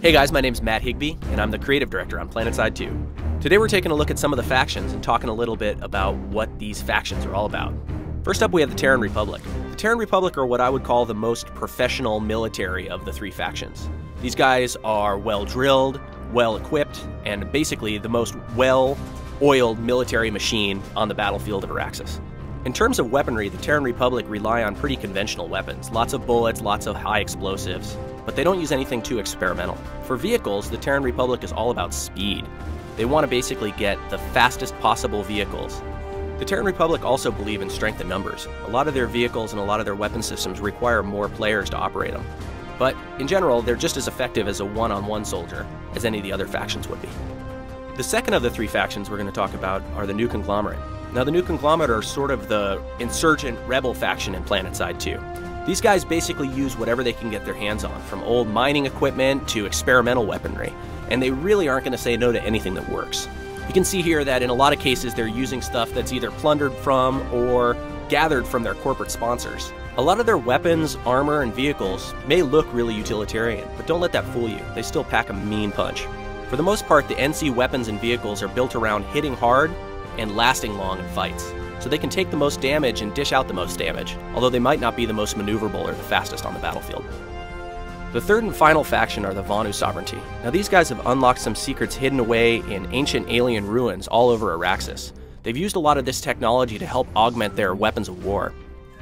Hey guys, my name's Matt Higbee, and I'm the creative director on PlanetSide 2. Today we're taking a look at some of the factions and talking a little bit about what these factions are all about. First up, we have the Terran Republic. The Terran Republic are what I would call the most professional military of the three factions. These guys are well-drilled, well-equipped, and basically the most well-oiled military machine on the battlefield of Araxis. In terms of weaponry, the Terran Republic rely on pretty conventional weapons. Lots of bullets, lots of high explosives, but they don't use anything too experimental. For vehicles, the Terran Republic is all about speed. They want to basically get the fastest possible vehicles. The Terran Republic also believe in strength in numbers. A lot of their vehicles and a lot of their weapon systems require more players to operate them. But in general, they're just as effective as a one-on-one soldier as any of the other factions would be. The second of the three factions we're going to talk about are the New Conglomerate. Now, the New Conglomerate are sort of the insurgent rebel faction in PlanetSide 2. These guys basically use whatever they can get their hands on, from old mining equipment to experimental weaponry, and they really aren't going to say no to anything that works. You can see here that in a lot of cases they're using stuff that's either plundered from or gathered from their corporate sponsors. A lot of their weapons, armor, and vehicles may look really utilitarian, but don't let that fool you. They still pack a mean punch. For the most part, the NC weapons and vehicles are built around hitting hard and lasting long in fights, so they can take the most damage and dish out the most damage, although they might not be the most maneuverable or the fastest on the battlefield. The third and final faction are the Vanu Sovereignty. Now, these guys have unlocked some secrets hidden away in ancient alien ruins all over Araxis. They've used a lot of this technology to help augment their weapons of war.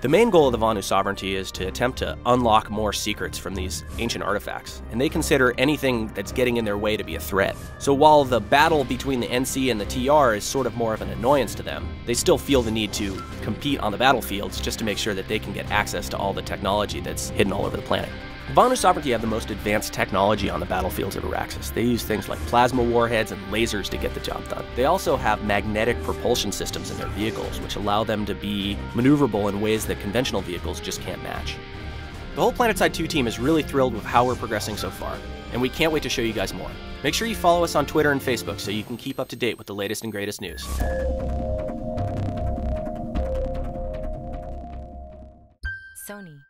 The main goal of the Vanu Sovereignty is to attempt to unlock more secrets from these ancient artifacts, and they consider anything that's getting in their way to be a threat. So while the battle between the NC and the TR is sort of more of an annoyance to them, they still feel the need to compete on the battlefields just to make sure that they can get access to all the technology that's hidden all over the planet. The Vanu Sovereignty have the most advanced technology on the battlefields of Araxis. They use things like plasma warheads and lasers to get the job done. They also have magnetic propulsion systems in their vehicles, which allow them to be maneuverable in ways that conventional vehicles just can't match. The whole PlanetSide 2 team is really thrilled with how we're progressing so far, and we can't wait to show you guys more. Make sure you follow us on Twitter and Facebook so you can keep up to date with the latest and greatest news. Sony.